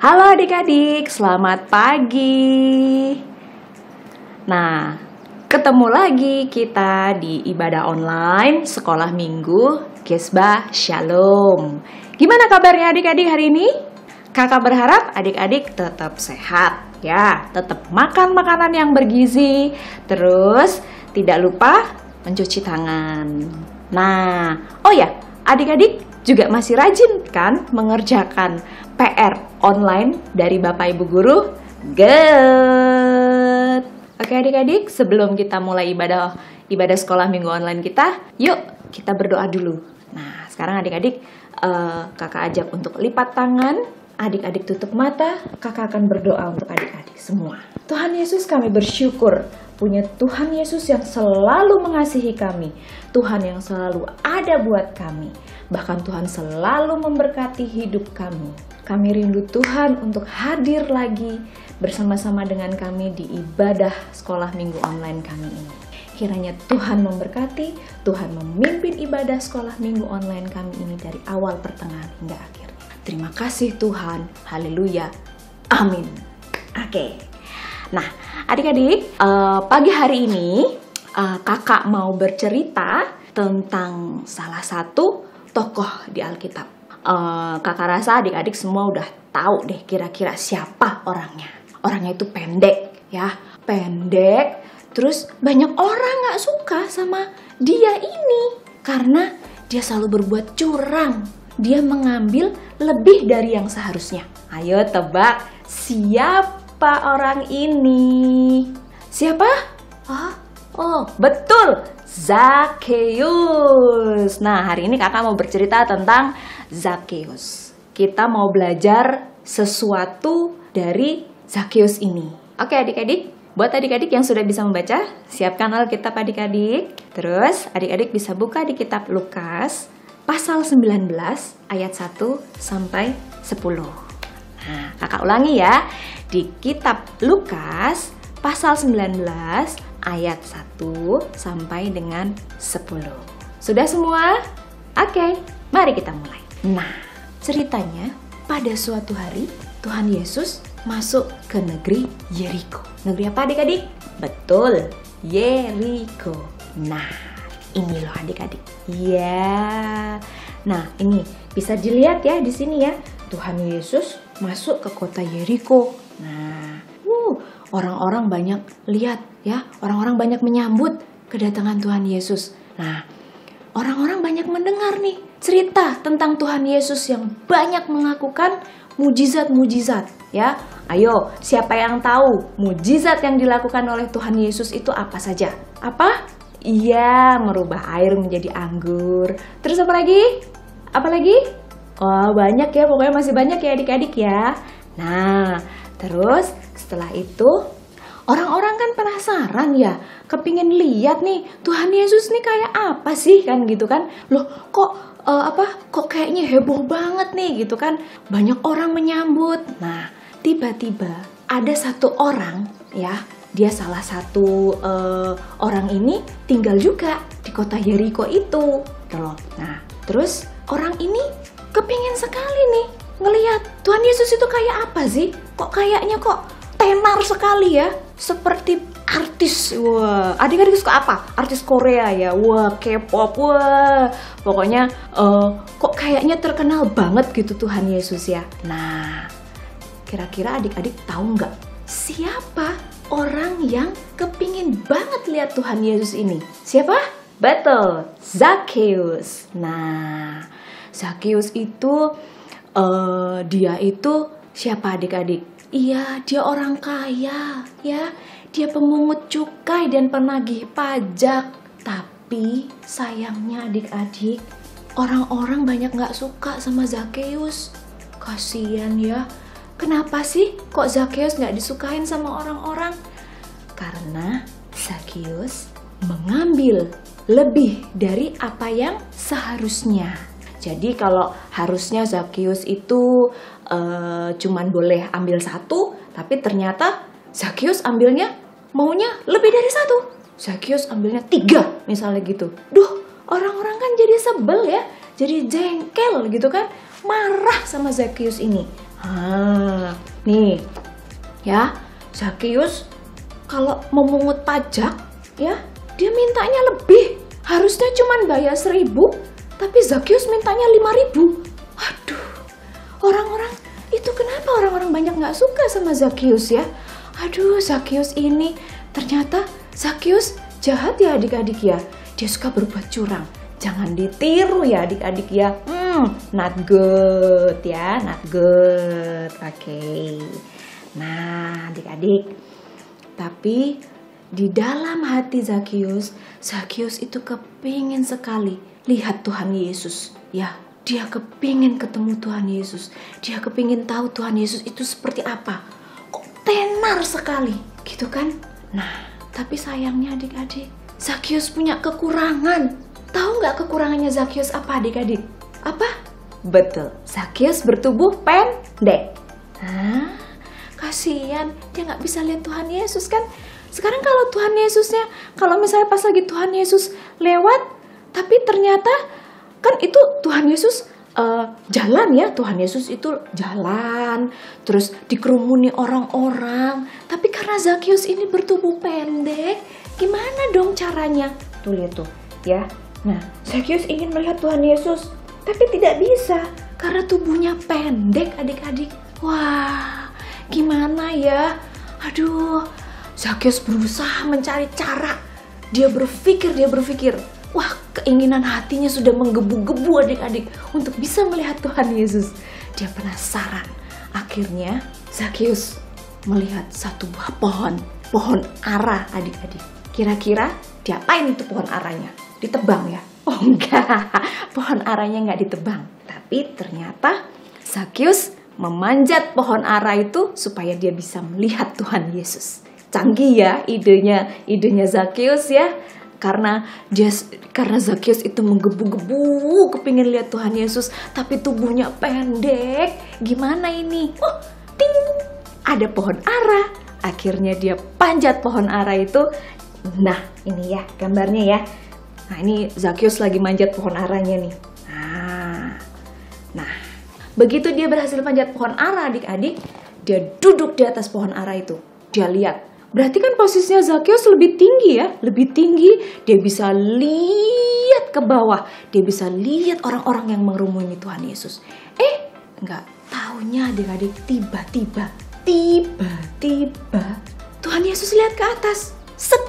Halo adik-adik, selamat pagi. Nah, ketemu lagi kita di ibadah online Sekolah Minggu Gesbah Shalom. Gimana kabarnya adik-adik hari ini? Kakak berharap adik-adik tetap sehat ya, tetap makan makanan yang bergizi, terus tidak lupa mencuci tangan. Nah, oh ya, adik-adik juga masih rajin kan mengerjakan PR online dari Bapak Ibu Guru? Good. Oke adik-adik, sebelum kita mulai ibadah sekolah minggu online kita, yuk kita berdoa dulu. Nah, sekarang adik-adik kakak ajak untuk lipat tangan, adik-adik tutup mata, kakak akan berdoa untuk adik-adik semua. Tuhan Yesus, kami bersyukur punya Tuhan Yesus yang selalu mengasihi kami, Tuhan yang selalu ada buat kami, bahkan Tuhan selalu memberkati hidup kami. Kami rindu Tuhan untuk hadir lagi bersama-sama dengan kami di ibadah sekolah minggu online kami ini. Kiranya Tuhan memberkati, Tuhan memimpin ibadah sekolah minggu online kami ini dari awal, pertengahan, hingga akhir. Terima kasih Tuhan, haleluya, amin. Oke. Nah, adik-adik, pagi hari ini kakak mau bercerita tentang salah satu tokoh di Alkitab. Kakak rasa adik-adik semua udah tahu deh kira-kira siapa orangnya. Orangnya itu pendek ya, pendek. Terus banyak orang gak suka sama dia ini karena dia selalu berbuat curang. Dia mengambil lebih dari yang seharusnya. Ayo tebak siapa orang ini? Siapa? Oh, betul, Zakheus. Nah, hari ini kakak mau bercerita tentang Zakheus. Kita mau belajar sesuatu dari Zakheus ini. Oke adik-adik, buat adik-adik yang sudah bisa membaca, siapkan Alkitab adik-adik. Terus adik-adik bisa buka di kitab Lukas pasal 19 ayat 1 sampai 10. Nah, kakak ulangi ya. Di kitab Lukas pasal 19 ayat 1 sampai dengan 10. Sudah semua? Oke, mari kita mulai. Nah, ceritanya pada suatu hari Tuhan Yesus masuk ke negeri Yeriko. Negeri apa adik-adik? Betul, Yeriko. Nah, ini loh adik-adik. Ya. Nah, ini bisa dilihat ya di sini ya. Tuhan Yesus masuk ke kota Yeriko. Nah, orang-orang banyak lihat ya, orang-orang banyak menyambut kedatangan Tuhan Yesus. Nah, orang-orang banyak mendengar nih cerita tentang Tuhan Yesus yang banyak melakukan mujizat-mujizat ya. Ayo, siapa yang tahu mujizat yang dilakukan oleh Tuhan Yesus itu apa saja? Apa? Iya, merubah air menjadi anggur. Terus apa lagi? Apa lagi? Oh, banyak ya, pokoknya masih banyak ya adik-adik ya. Nah, terus setelah itu orang-orang kan penasaran ya, kepingin lihat nih Tuhan Yesus nih kayak apa sih kan gitu kan. Loh kok kok kayaknya heboh banget nih gitu kan. Banyak orang menyambut. Nah, tiba-tiba ada satu orang ya, dia salah satu orang ini tinggal juga di kota Yeriko itu gitu loh. Nah, terus orang ini kepingin sekali nih ngelihat Tuhan Yesus itu kayak apa sih? Kok kayaknya kok tenar sekali ya, seperti artis. Wah, adik-adik suka apa? Artis Korea ya, wah, K-pop, wah, pokoknya kok kayaknya terkenal banget gitu Tuhan Yesus ya. Nah, kira-kira adik-adik tahu nggak siapa orang yang kepingin banget lihat Tuhan Yesus ini? Siapa? Betul, Zakheus. Nah, Zakheus itu dia itu siapa adik-adik? Iya, dia orang kaya ya. Dia pemungut cukai dan penagih pajak. Tapi sayangnya adik-adik, orang-orang banyak gak suka sama Zakheus. Kasian ya. Kenapa sih kok Zakheus gak disukain sama orang-orang? Karena Zakheus mengambil lebih dari apa yang seharusnya. Jadi kalau harusnya Zakheus itu cuman boleh ambil satu, tapi ternyata Zakheus maunya lebih dari satu. Zakheus ambilnya 3 misalnya gitu. Duh, orang-orang kan jadi sebel ya, jadi jengkel gitu kan, marah sama Zakheus ini. Nih, ya, Zakheus kalau memungut pajak, ya, dia mintanya lebih. Harusnya cuma bayar 1.000, tapi Zakheus mintanya 5.000. Aduh, orang-orang itu kenapa orang-orang banyak nggak suka sama Zakheus ya? Aduh, Zakheus ini ternyata Zakheus jahat ya adik-adik ya. Dia suka berbuat curang. Jangan ditiru ya adik-adik ya. Not good ya, not good. Oke. Nah, adik-adik. Tapi di dalam hati Zakheus itu kepingin sekali lihat Tuhan Yesus. Ya, dia kepingin ketemu Tuhan Yesus. Dia kepingin tahu Tuhan Yesus itu seperti apa. Kok tenar sekali, gitu kan? Nah, tapi sayangnya adik-adik, Zakheus punya kekurangan. Tahu nggak kekurangannya Zakheus apa adik-adik? Apa? Betul, Zakheus bertubuh pendek. Kasihan, dia nggak bisa lihat Tuhan Yesus kan? Sekarang kalau Tuhan Yesusnya, kalau misalnya pas lagi Tuhan Yesus lewat, tapi ternyata kan itu Tuhan Yesus jalan ya, Tuhan Yesus itu jalan, terus dikerumuni orang-orang. Tapi karena Zakheus ini bertubuh pendek, gimana dong caranya? Tuh lihat tuh, ya. Nah, Zakheus ingin melihat Tuhan Yesus, tapi tidak bisa karena tubuhnya pendek adik-adik. Wah, gimana ya? Aduh, Zakheus berusaha mencari cara. Dia berpikir. Wah, keinginan hatinya sudah menggebu-gebu adik-adik untuk bisa melihat Tuhan Yesus. Dia penasaran. Akhirnya Zakheus melihat satu buah pohon ara adik-adik. Kira-kira diapain itu pohon aranya? Ditebang ya? Oh enggak, pohon aranya enggak ditebang. Tapi ternyata Zakheus memanjat pohon ara itu supaya dia bisa melihat Tuhan Yesus. Canggih ya idenya Zakheus ya. Karena Zakheus itu menggebu-gebu kepingin lihat Tuhan Yesus, tapi tubuhnya pendek. Gimana ini? Oh, ting! Ada pohon ara. Akhirnya dia panjat pohon ara itu. Nah, ini ya gambarnya ya. Nah, ini Zakheus lagi manjat pohon aranya nih. Nah, begitu dia berhasil panjat pohon ara adik-adik, dia duduk di atas pohon ara itu. Dia lihat. Berarti kan posisinya Zakheus lebih tinggi ya, lebih tinggi. Dia bisa lihat ke bawah, dia bisa lihat orang-orang yang mengerumuni Tuhan Yesus. Nggak taunya adik-adik tiba-tiba Tuhan Yesus lihat ke atas. Set,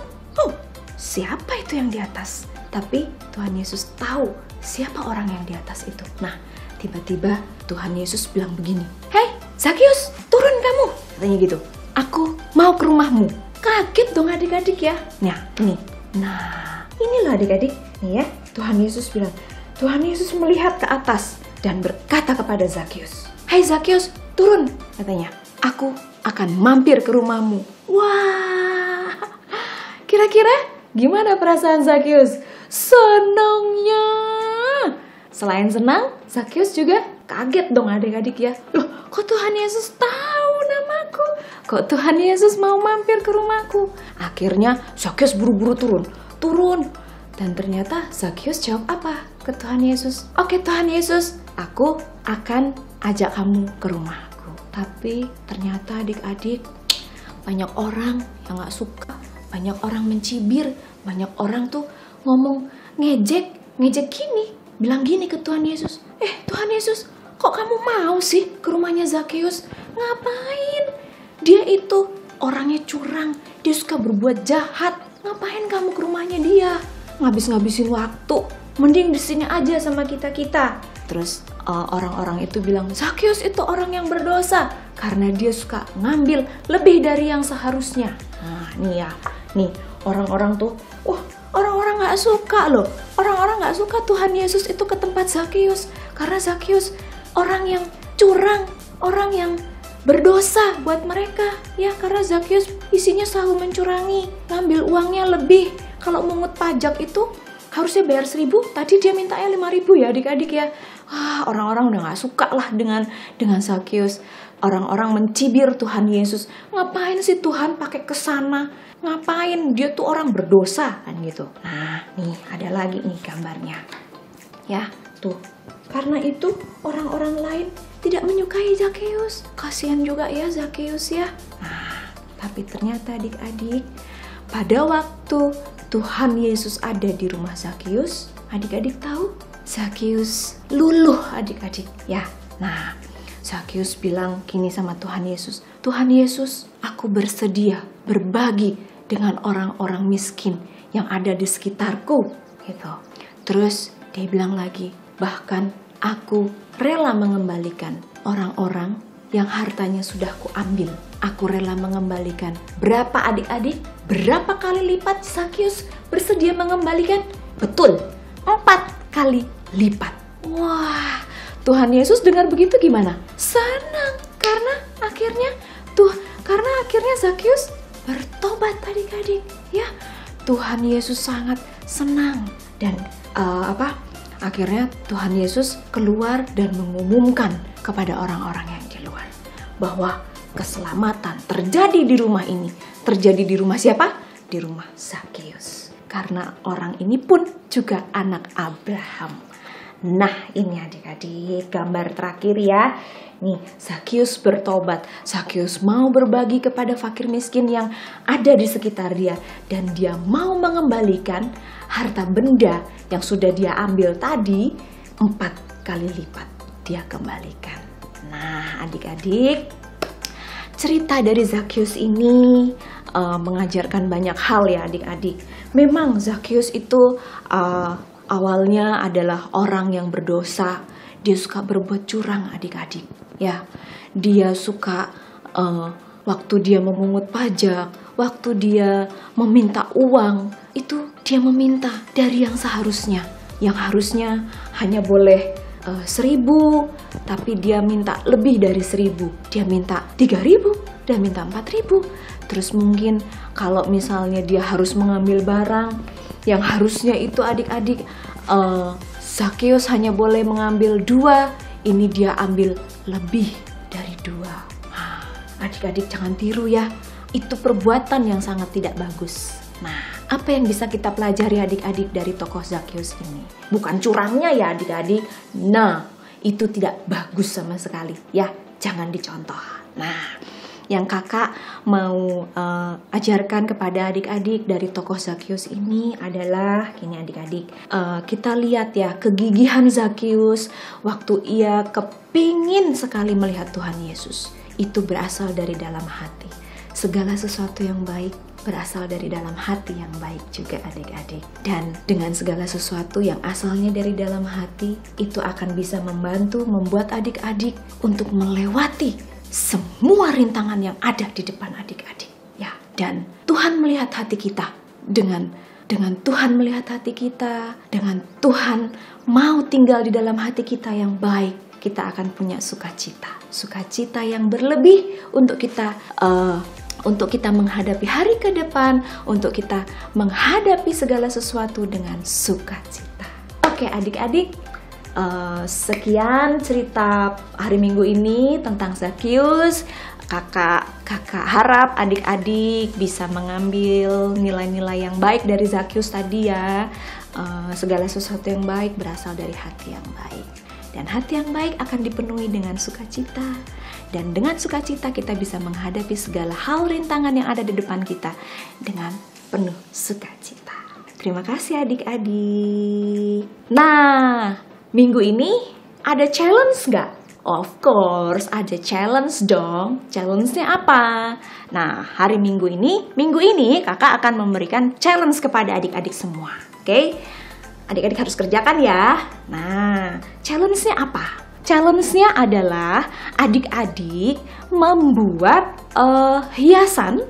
siapa itu yang di atas? Tapi Tuhan Yesus tahu siapa orang yang di atas itu. Nah, tiba-tiba Tuhan Yesus bilang begini, "Hei, Zakheus, turun kamu," katanya gitu. "Aku mau ke rumahmu." Kaget dong adik-adik ya. Nah, inilah adik-adik. Nih ya, Tuhan Yesus bilang. Tuhan Yesus melihat ke atas dan berkata kepada Zakheus, "Hai Zakheus, turun," katanya. "Aku akan mampir ke rumahmu." Wah, kira-kira gimana perasaan Zakheus? Senangnya. Selain senang, Zakheus juga kaget dong adik-adik ya. Loh, kok Tuhan Yesus tahu namaku? Kok Tuhan Yesus mau mampir ke rumahku? Akhirnya Zakheus buru-buru turun. Dan ternyata Zakheus jawab apa ke Tuhan Yesus? "Oke Tuhan Yesus, aku akan ajak kamu ke rumahku." Tapi ternyata adik-adik, banyak orang yang gak suka, banyak orang mencibir, banyak orang tuh ngomong ngejek gini. Bilang gini ke Tuhan Yesus, Tuhan Yesus, kok kamu mau sih ke rumahnya Zakheus? Ngapain? Dia itu orangnya curang, dia suka berbuat jahat. Ngapain kamu ke rumahnya dia? Ngabis-ngabisin waktu. Mending di sini aja sama kita-kita. Terus orang-orang itu bilang, Zakheus itu orang yang berdosa karena dia suka ngambil lebih dari yang seharusnya. Nah, nih orang-orang tuh, orang-orang nggak suka loh. Orang-orang nggak suka Tuhan Yesus itu ke tempat Zakheus karena Zakheus orang yang curang, orang yang berdosa buat mereka ya, karena Zakheus isinya selalu mencurangi, ngambil uangnya lebih. Kalau mungut pajak itu harusnya bayar 1.000, tadi dia mintanya 5.000 ya adik-adik ya. Orang-orang udah nggak suka lah dengan Zakheus. Orang-orang mencibir Tuhan Yesus. Ngapain sih Tuhan pakai kesana? Ngapain? Dia tuh orang berdosa kan gitu. Nah, nih ada lagi nih gambarnya. Ya, tuh. Karena itu orang-orang lain tidak menyukai Zakheus. Kasihan juga ya Zakheus ya. Nah, tapi ternyata adik-adik, pada waktu Tuhan Yesus ada di rumah Zakheus, adik-adik tahu? Zakheus luluh adik-adik ya. Nah, Zakheus bilang gini sama Tuhan Yesus, Tuhan Yesus, aku bersedia berbagi dengan orang-orang miskin yang ada di sekitarku gitu. Terus dia bilang lagi, bahkan aku rela mengembalikan orang-orang yang hartanya sudah kuambil. Aku rela mengembalikan. Berapa adik-adik? Berapa kali lipat Zakheus bersedia mengembalikan? Betul, 4 kali lipat. Wah, Tuhan Yesus dengar begitu gimana? Senang, karena akhirnya Zakheus bertobat adik-adik. Ya, Tuhan Yesus sangat senang dan akhirnya Tuhan Yesus keluar dan mengumumkan kepada orang-orang yang di luar bahwa keselamatan terjadi di rumah ini. Terjadi di rumah siapa? Di rumah Zakheus. Karena orang ini pun juga anak Abraham. Nah, ini adik-adik gambar terakhir ya. Nih, Zakheus bertobat. Zakheus mau berbagi kepada fakir miskin yang ada di sekitar dia. Dan dia mau mengembalikan harta benda yang sudah dia ambil tadi 4 kali lipat. Dia kembalikan. Nah, adik-adik, cerita dari Zakheus ini mengajarkan banyak hal ya adik-adik. Memang Zakheus itu awalnya adalah orang yang berdosa. Dia suka berbuat curang adik-adik. Ya, dia suka waktu dia memungut pajak, waktu dia meminta uang, itu dia meminta dari yang seharusnya. Yang harusnya hanya boleh 1.000, tapi dia minta lebih dari 1.000. Dia minta 3.000, dia minta 4.000. Terus mungkin kalau misalnya dia harus mengambil barang yang harusnya itu adik-adik Zakheus hanya boleh mengambil 2, ini dia ambil lebih dari 2. Adik-adik jangan tiru ya, itu perbuatan yang sangat tidak bagus. Nah, apa yang bisa kita pelajari adik-adik dari tokoh Zakheus ini? Bukan curangnya ya adik-adik. Nah, itu tidak bagus sama sekali ya, jangan dicontoh. Nah, yang kakak mau ajarkan kepada adik-adik dari tokoh Zakheus ini adalah gini adik-adik, kita lihat ya kegigihan Zakheus waktu ia kepingin sekali melihat Tuhan Yesus. Itu berasal dari dalam hati. Segala sesuatu yang baik berasal dari dalam hati yang baik juga adik-adik. Dan dengan segala sesuatu yang asalnya dari dalam hati, itu akan bisa membuat adik-adik untuk melewati semua rintangan yang ada di depan adik-adik. Ya, dan Tuhan melihat hati kita. Dengan Tuhan melihat hati kita, dengan Tuhan mau tinggal di dalam hati kita yang baik, kita akan punya sukacita. Sukacita yang berlebih untuk kita menghadapi hari ke depan, untuk kita menghadapi segala sesuatu dengan sukacita. Oke adik-adik, sekian cerita hari Minggu ini tentang Zakheus. Kakak harap adik-adik bisa mengambil nilai-nilai yang baik dari Zakheus tadi ya. Segala sesuatu yang baik berasal dari hati yang baik. Dan hati yang baik akan dipenuhi dengan sukacita. Dan dengan sukacita kita bisa menghadapi segala hal rintangan yang ada di depan kita dengan penuh sukacita. Terima kasih adik-adik. Nah, minggu ini ada challenge nggak? Of course, ada challenge dong. Challenge-nya apa? Nah, hari Minggu ini kakak akan memberikan challenge kepada adik-adik semua. Oke? Adik-adik harus kerjakan ya. Nah, challenge-nya apa? Challenge-nya adalah adik-adik membuat hiasan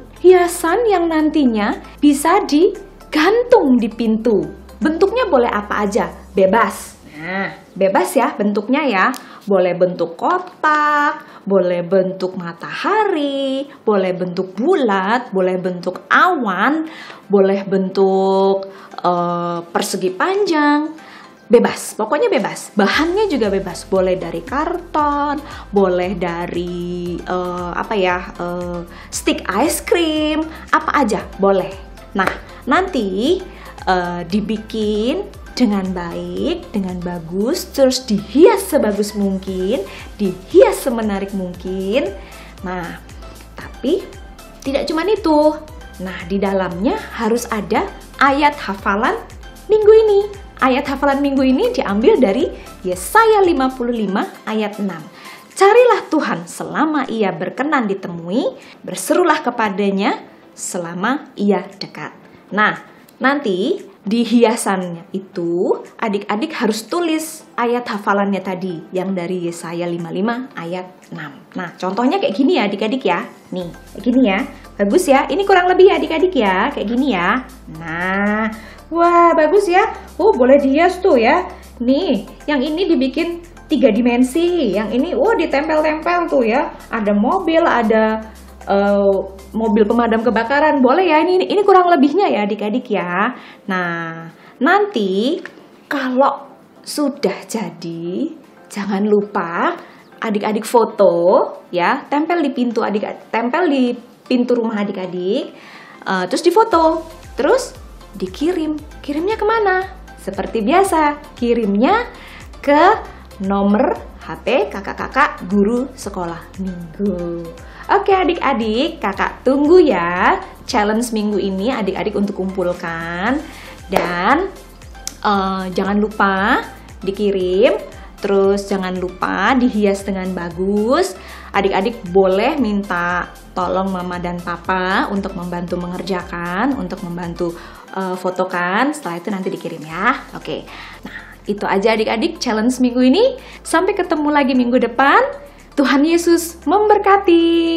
yang nantinya bisa digantung di pintu. Bentuknya boleh apa aja, bebas. Nah, bebas ya bentuknya ya. Boleh bentuk kotak, boleh bentuk matahari, boleh bentuk bulat, boleh bentuk awan, boleh bentuk persegi panjang. Bebas, pokoknya bebas. Bahannya juga bebas. Boleh dari karton, boleh dari stick ice cream, apa aja boleh. Nah, nanti dibikin dengan baik, dengan bagus, terus dihias sebagus mungkin, dihias hias semenarik mungkin. Nah, tapi tidak cuma itu. Nah, di dalamnya harus ada ayat hafalan minggu ini. Ayat hafalan minggu ini diambil dari Yesaya 55 ayat 6. Carilah Tuhan selama ia berkenan ditemui, berserulah kepadanya selama ia dekat. Nah, nanti di hiasannya itu adik-adik harus tulis ayat hafalannya tadi yang dari Yesaya 55 ayat 6. Nah, contohnya kayak gini ya adik-adik ya. Nih, kayak gini ya. Bagus ya. Ini kurang lebih ya adik-adik ya. Kayak gini ya. Nah, wah bagus ya. Oh, boleh dihias tuh ya. Nih, yang ini dibikin 3 dimensi. Yang ini, ditempel-tempel tuh ya. Ada mobil, ada mobil pemadam kebakaran. Boleh ya, ini kurang lebihnya ya adik-adik ya. Nah, nanti kalau sudah jadi, jangan lupa adik-adik foto ya, tempel di pintu rumah adik-adik, terus difoto, terus dikirim. Kirimnya kemana? Seperti biasa, kirimnya ke nomor HP kakak-kakak guru sekolah minggu. Oke adik-adik, kakak tunggu ya challenge minggu ini adik-adik untuk kumpulkan. Dan jangan lupa dikirim, terus jangan lupa dihias dengan bagus. Adik-adik boleh minta tolong mama dan papa untuk membantu mengerjakan, untuk membantu fotokan. Setelah itu nanti dikirim ya. Oke, nah itu aja adik-adik challenge minggu ini. Sampai ketemu lagi minggu depan. Tuhan Yesus memberkati.